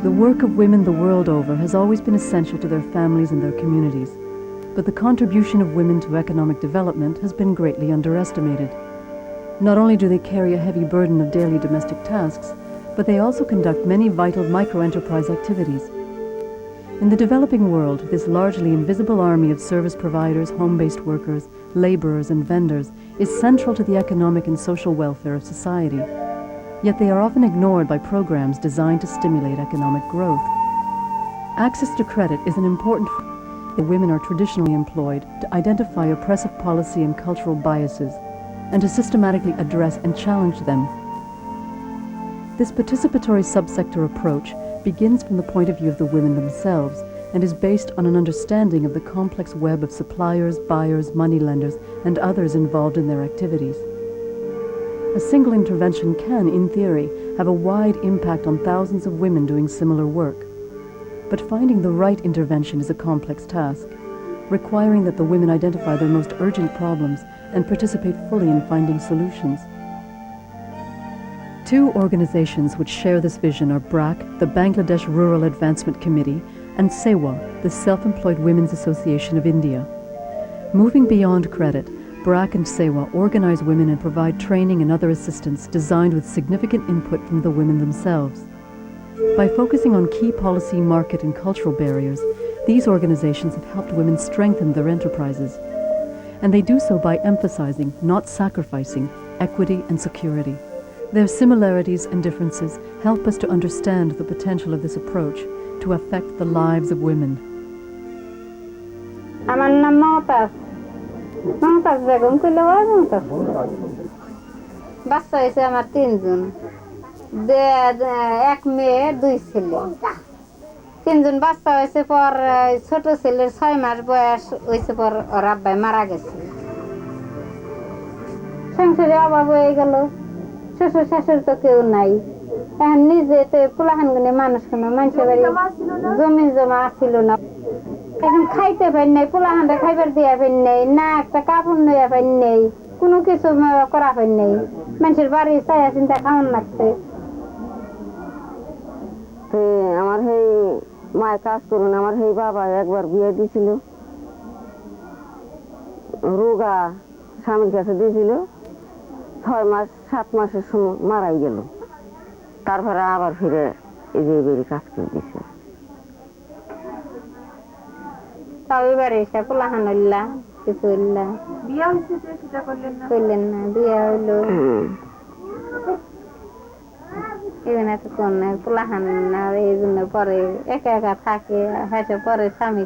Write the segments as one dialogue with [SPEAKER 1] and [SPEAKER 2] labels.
[SPEAKER 1] The work of women the world over has always been essential to their families and their communities, but the contribution of women to economic development has been greatly underestimated. Not only do they carry a heavy burden of daily domestic tasks, but they also conduct many vital micro-enterprise activities. In the developing world, this largely invisible army of service providers, home-based workers, laborers, and vendors is central to the economic and social welfare of society. Yet they are often ignored by programs designed to stimulate economic growth. Access to credit is an important that women are traditionally employed to identify oppressive policy and cultural biases and to systematically address and challenge them. This participatory subsector approach begins from the point of view of the women themselves and is based on an understanding of the complex web of suppliers, buyers, moneylenders, and others involved in their activities. A single intervention can, in theory, have a wide impact on thousands of women doing similar work. But finding the right intervention is a complex task, requiring that the women identify their most urgent problems and participate fully in finding solutions. Two organizations which share this vision are BRAC, the Bangladesh Rural Advancement Committee, and SEWA, the Self-Employed Women's Association of India. Moving beyond credit, BRAC and SEWA organize women and provide training and other assistance designed with significant input from the women themselves. By focusing on key policy, market, and cultural barriers, these organizations have helped women strengthen their enterprises. And they do so by emphasizing, not sacrificing, equity and security. Their similarities and differences help us to understand the potential of this approach to affect the lives of women.
[SPEAKER 2] আমার নাম মমতাজ বেগম কইলে হয় মমতাজ বাচ্চা হয়েছে আমার 3 জন এক মেয়ে 2 ছেলে 3 জন বাচ্চা হয়েছে পর ছোট ছেলের 6 মাস বয়স হয়েছে পর ওর আব্বা মারা গেছে সংসারে অভাব হয়ে গেল শ্বশুর শাশুড়ি তো কেউ নাই এখন নিজে তো পোলাহানগুনে মানুষ কোনো মানুষের বাড়ি জমি জমা ছিল না এখন খাইতে পারি নাই পোলাহানটা খাইবার দিয়া পারি নাই না একটা কাপড় নইয়া পারি নাই কোনো কিছু করা পারি নাই মানুষের বাড়ি চাইয়া চিন্তা খাওয়ান লাগছে আমার সেই মায়ের কাজ করুন আমার সেই বাবা একবার বিয়ে দিয়েছিল রোগা স্বামীর কাছে দিয়েছিল 6 মাস 7 মাসের সময় মারাই গেল তারপরে আবার ফিরে এই যে বেরি কাজ করে দিছে তাও এবারে এসে পোলাহান হইলা কিছু হইলা বিয়ে হয়েছে সেটা করলেন না বিয়ে হইলো এখানে তো কোন পোলাহান না এই জন্য পরে একা একা থাকে হয়তো পরে স্বামী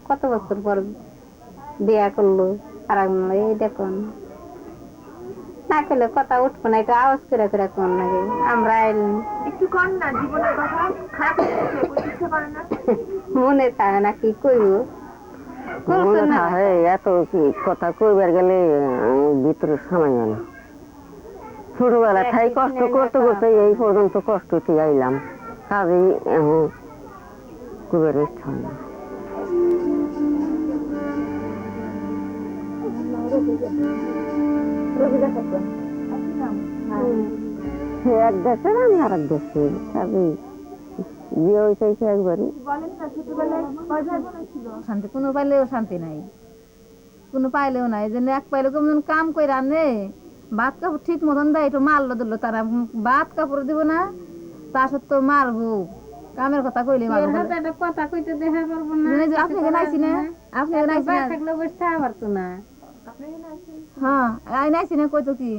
[SPEAKER 2] কত বছর পর বিয়ে করলো আর এই দেখুন না করলে কথা উঠবো না একটু আওয়াজ করে করে কোন নাকি আমরা একটু কন না জীবনের কথা খারাপ বুঝতে পারে না মনে থাকে না কি কইবো এত কি কথা কইবার গেলে ভিতরে সময় না ছোটবেলা তাই কষ্ট করতে করতে এই পর্যন্ত কষ্টতে আইলাম কাজেই এখন কইবার ইচ্ছা হয় না এক দেশের আমি আর এক দেশের কাজেই বিয়ে হয়েছে একবারই শান্তি কোনো পাইলেও শান্তি নাই কোনো পাইলেও নাই যে এক পাইলে কেমন কাম করে আনে ভাত কাপড় ঠিক মতন দেয় একটু মারলো দিল তারা ভাত কাপড় দিব না তা সত্ত্বেও মারবো কামের কথা কইলে কথা কইতে দেখা পারবো না আপনি নাইছি না আপনি থাকলে বসতে পারতো না হ্যাঁ আই নাইছি না কইতো কি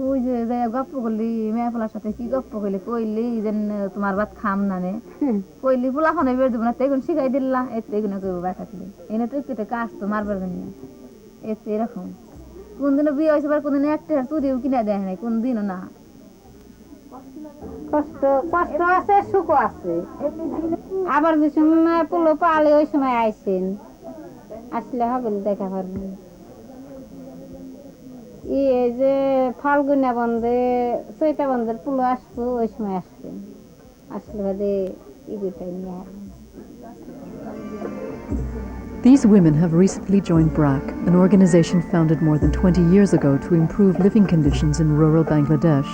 [SPEAKER 2] ওই যে গপ্প করলি মেয়ে পোলার সাথে কি গপ্প করলি কইলি যে তোমার ভাত খাম না নে কইলি পোলা খানে বের দিব না তেগুন শিখাই দিল্লা এগুলো কইব বা থাকলে এনে তো একটু কাজ তো মারবার জন্য এরকম কোনদিনও বিয়ে হয়েছে কোনদিন একটা তুদিও কিনা দেয় নাই কোনদিনও না কষ্ট কষ্ট আছে সুখ আছে আবার যে সময় পোলো পালে ওই সময় আইসেন আসলে হবে দেখা পারবেন এই যে ফাল্গুনা বন্ধে চৈতা বন্ধের পুলো আসবো ওই সময় আসবেন আসলে বাদে ইগুটাই নিয়ে আসবেন
[SPEAKER 1] These women have recently joined BRAC, an organization founded more than 20 years ago to improve living conditions in rural Bangladesh.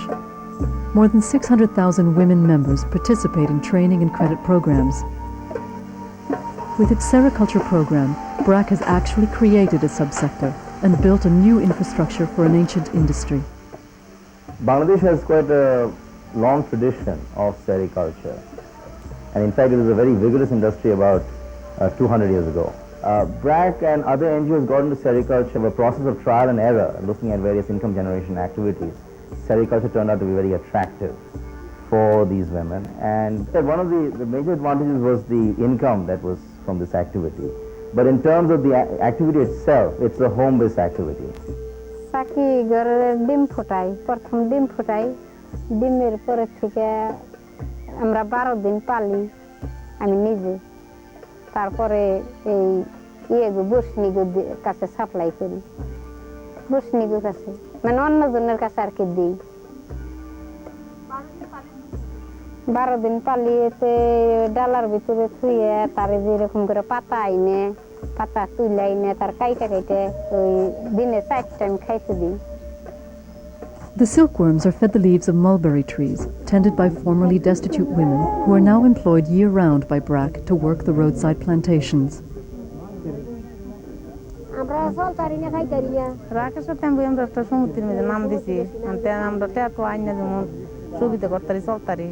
[SPEAKER 1] More than 600,000 women members participate in training and credit programs. With its sericulture program, BRAC has actually created a subsector and built a new infrastructure for an ancient industry.
[SPEAKER 3] Bangladesh has quite a long tradition of sericulture, and in fact it was a very vigorous industry about 200 years ago. BRAC and other NGOs got into sericulture of a process of trial and error, looking at various income generation activities. Sericulture turned out to be very attractive for these women, and one of the major advantages was the income that was from this activity. But in terms of the activity itself, it's a home-based activity.
[SPEAKER 4] Saki ঘরের ডিম ফোটাই প্রথম ডিম ফোটাই ডিমের পরে থেকে আমরা 12 দিন পালি আমি নিজে তারপরে এই বসনিগো কাছে সাপ্লাই করি বসনিগো কাছে মানে অন্যজনের কাছে আর কি দিই 12 দিন পালিয়েতে ডালার ভিতরে থুয়ে তারে যেরকম করে পাতা আইনে পাতা তুইলাই নে তার কাইটা কাইতে ওই দিনে 4 টাইম খাইতে দিই
[SPEAKER 1] The silkworms are fed the leaves of mulberry trees, tended by formerly destitute women who are now employed year-round by BRAC to work the roadside plantations.
[SPEAKER 4] আমরা সলতারি না খাইতারি না
[SPEAKER 5] রাকেশ টাইম আমরা একটা সমুদ্রের মধ্যে নাম দিছি আনতে আমরা ট্যাটো আইনা যেমন সুবিধা করতারি চলতারি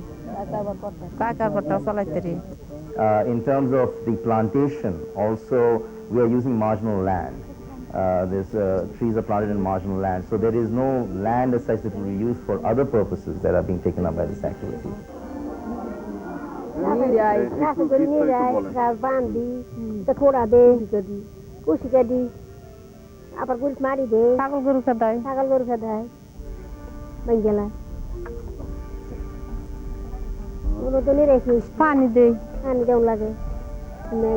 [SPEAKER 5] কাকা করতে চলাইতারি
[SPEAKER 3] In terms of the plantation, also we are using marginal land. Trees are planted in marginal land, so there is no land as such that will be used for other purposes that are being taken up by this activity.
[SPEAKER 4] পানি দেই পানি দেওয়া লাগে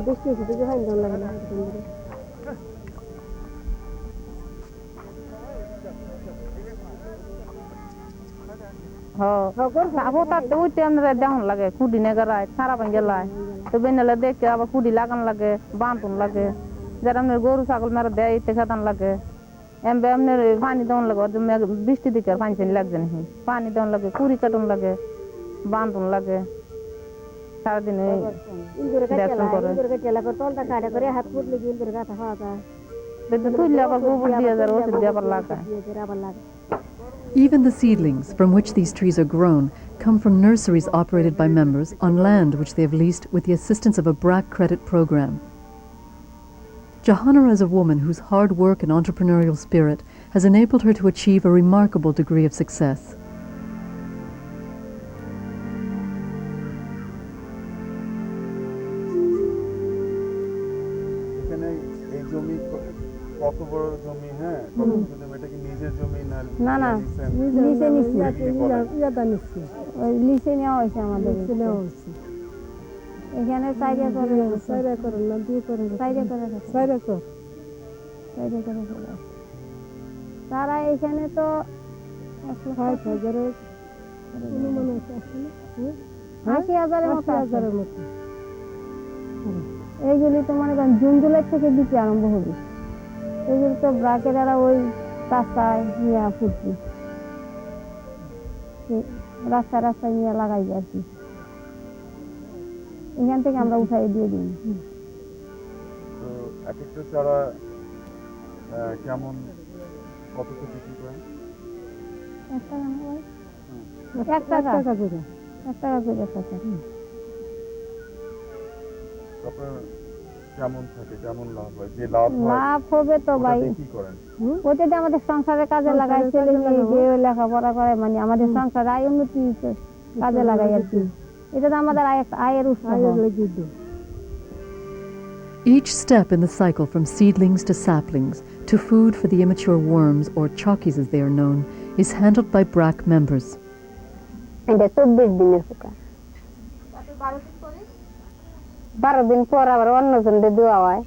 [SPEAKER 4] বৃষ্টি হচ্ছে পানি দেওয়া লাগে না
[SPEAKER 5] তাতে উঠতে আমরা দেহন লাগে কুড়ি নেগারায় সারা পান গেলায় তো বেনালে দেখে আবার কুড়ি লাগান লাগে বাঁধন লাগে যারা আপনার গরু ছাগল মেরে দেয় এতে খেতান লাগে এমনি আপনার পানি দেওয়ান লাগে বৃষ্টি দিকে আর পানি চানি লাগছে না পানি দেওয়ান লাগে কুড়ি কাটন লাগে বাঁধন লাগে সারাদিন দেখুন করে তুললে আবার গোবর দিয়ে যার ওষুধ দিয়ে আবার লাগায়
[SPEAKER 1] Even the seedlings from which these trees are grown come from nurseries operated by members on land which they have leased with the assistance of a BRAC credit program. Jahanara is a woman whose hard work and entrepreneurial spirit has enabled her to achieve a remarkable degree of success.
[SPEAKER 6] কত বড় জমি হ্যাঁ কত জমি এটা কি নিজের জমি না
[SPEAKER 4] না না লিসে নিছি ইয়াদা নিছি ওই লিসে নেওয়া হইছে আমাদের নেওয়া হইছে এখানে সাইডে করে না দুই করে সাইডে করে তারা এখানে তো 60,000 অনুমান আছে 80,000 মতো এইগুলি তো মনে করেন জুন জুলাই থেকে বিক্রি আরম্ভ হবে এগুলো তো ব্রাকেরা ওই রাস্তায় নিয়ে ফুটছি রাস্তায় নিয়ে লাগাই আর কি এখান থেকে আমরা উঠাই দিয়ে দিই
[SPEAKER 6] তো এক একটা চারা কেমন কত করে বিক্রি করেন
[SPEAKER 4] 1 টাকা করে
[SPEAKER 6] তারপর কেমন থাকে কেমন লাভ হয় যে
[SPEAKER 4] লাভ হবে তো ভাই
[SPEAKER 6] কি করেন
[SPEAKER 4] ওতে তো আমাদের সংসারে কাজে লাগাই ছেলে মেয়ে যে লেখাপড়া করে মানে আমাদের সংসারে আয় উন্নতি কাজে লাগাই আর কি এটা তো আমাদের আয়ের উৎস
[SPEAKER 1] Each step in the cycle from seedlings to saplings to food for the immature worms, or chokis as they are known, is handled by BRAC members.
[SPEAKER 4] এটা 24 দিনের পোকা 12 দিন পর আবার অন্যজনকে দেওয়া হয়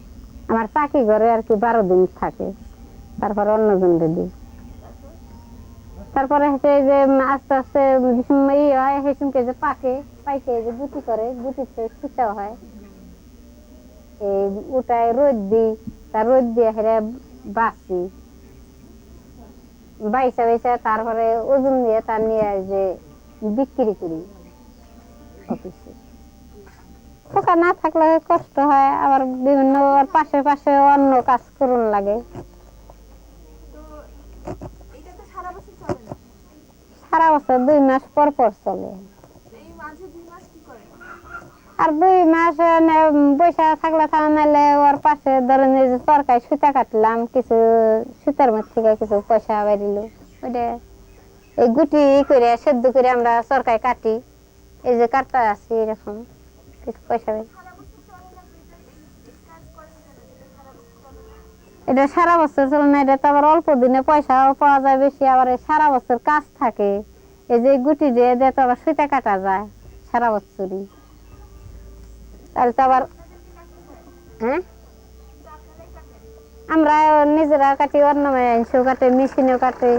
[SPEAKER 4] আমার চাকি ঘরে আর কি 12 দিন থাকে তারপর অন্যজনকে দিই তারপরে হচ্ছে যে আস্তে আস্তে এই হয় হেসুমকে যে পাইকে যে গুটি করে গুটিতে সুতা হয় এই ওটাই রোদ দিই তার রোদ দিয়ে হেরে বাসি বাইসা বাইসা তারপরে ওজন দিয়ে তার নিয়ে যে বিক্রি করি অফিসে। পোকা না থাকলে কষ্ট হয়, আবার বিভিন্ন পাশে পাশে অন্য কাজ করুন লাগে। সারা বছর 2 মাস পর পর চলে। আর 2 মাস বৈশা থাকলে নাইলে ওর পাশে ধরেন এই যে তরকারি সুতা কাটলাম, কিছু সুতার মধ্যে থেকে কিছু পয়সা বেরিল, ওইটা এই গুটি করে সেদ্ধ করে আমরা তরকারি কাটি, এই যে কাটতে আছি এরকম কিছু পয়সা বেরিল। এটা সারা বছর চলে না, এটা তো আবার অল্প দিনে পয়সাও পাওয়া যায় বেশি, আবার সারা বছর কাজ থাকে। এই যে গুটি দিয়ে তো আবার সুতা কাটা যায় সারা বছরই। তাহলে তো আবার হ্যাঁ আমরা নিজেরা কাটি, অন্য মানুষও কাটে, মেশিনেও কাটে।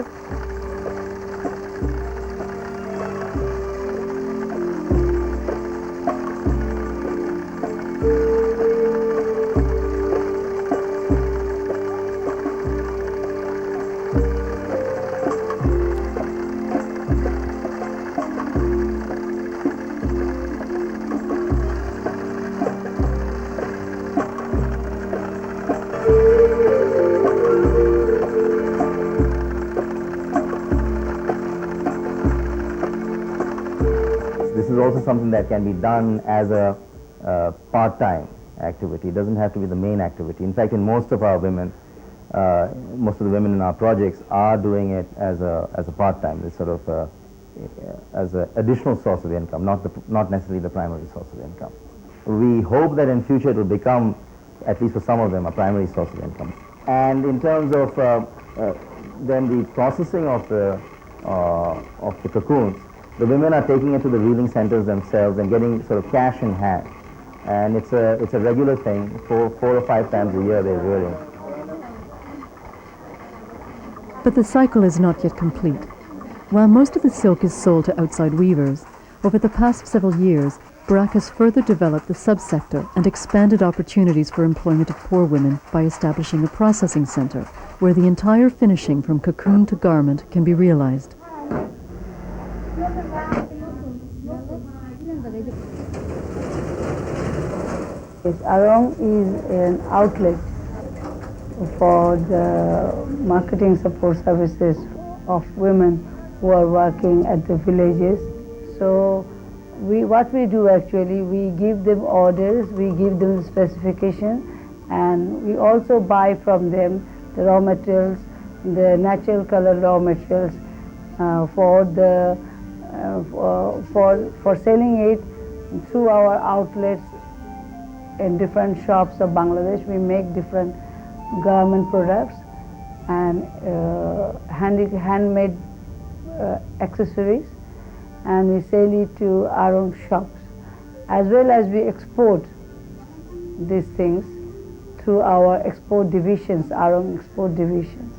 [SPEAKER 3] This is also something that can be done as a part-time activity. It doesn't have to be the main activity. In fact, in most of our women, most of the women in our projects are doing it as a part-time. It's sort of as an additional source of income, not necessarily the primary source of income. We hope that in future it will become, at least for some of them, a primary source of income. And in terms of then the processing of the cocoons, the women are taking it to the reeling centers themselves and getting sort of cash in hand. And it's a regular thing. 4 or 5 times a year they're rearing.
[SPEAKER 1] But the cycle is not yet complete. While most of the silk is sold to outside weavers, over the past several years, BRAC has further developed the subsector and expanded opportunities for employment of poor women by establishing a processing center where the entire finishing from cocoon to garment can be realized.
[SPEAKER 7] Yes, Arong is an outlet for the marketing support services of women who are working at the villages. So what we do actually, we give them orders, we give them specifications, and we also buy from them the raw materials, the natural color raw materials for selling it through our outlets in different shops of Bangladesh. We make different garment products and handmade accessories, and we sell it to our own shops, as well as we export these things through our export divisions, our own export divisions.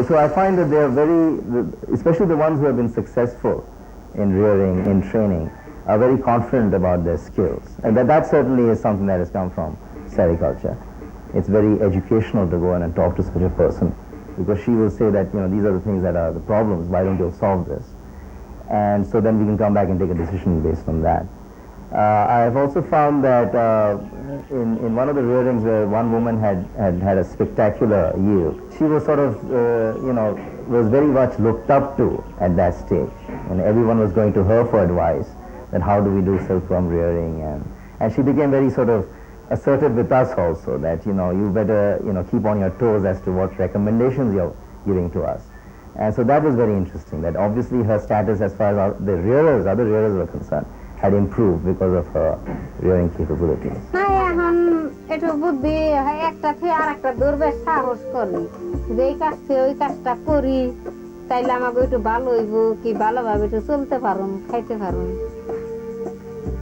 [SPEAKER 3] So I find that they are especially the ones who have been successful in rearing, in training, are very confident about their skills. And that certainly is something that has come from sericulture. It's very educational to go in and talk to such a person, because she will say that, these are the things that are the problems, why don't you solve this? And so then we can come back and take a decision based on that. I have also found that in one of the rearings where one woman had a spectacular yield, she was sort of, was very much looked up to at that stage. And everyone was going to her for advice, that how do we do silkworm rearing, and she became very sort of assertive with us also, that, you better, keep on your toes as to what recommendations you're giving to us. And so that was very interesting, that obviously her status as far as other rearers were concerned had improved because of her rearing capabilities.
[SPEAKER 4] একটু বুদ্ধি একটা থেকে আর একটা দৌড়বে সাহস করি যে এই কাজ থেকে ওই কাজটা করি তাইলে আমাকে একটু ভালো হইব কি ভালোভাবে একটু চলতে পারুন খাইতে পারুন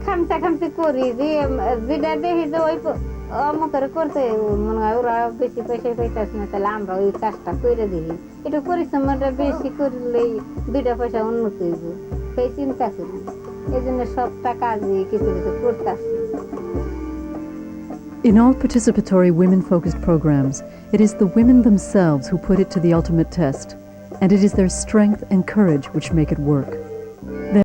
[SPEAKER 4] খামচা করি যে যেটা দেখি যে ওই অমুকের করতে মনে হয় ওরা বেশি পয়সা পাইতেছে না তাহলে আমরা ওই কাজটা করে দিই একটু পরিশ্রমটা বেশি করলেই 2টা পয়সা উন্নতি হইব সেই চিন্তা করি এই জন্য সবটা কাজই কিছু কিছু করতেছি
[SPEAKER 1] In all participatory women-focused programs, it is the women themselves who put it to the ultimate test, and it is their strength and courage which make it work.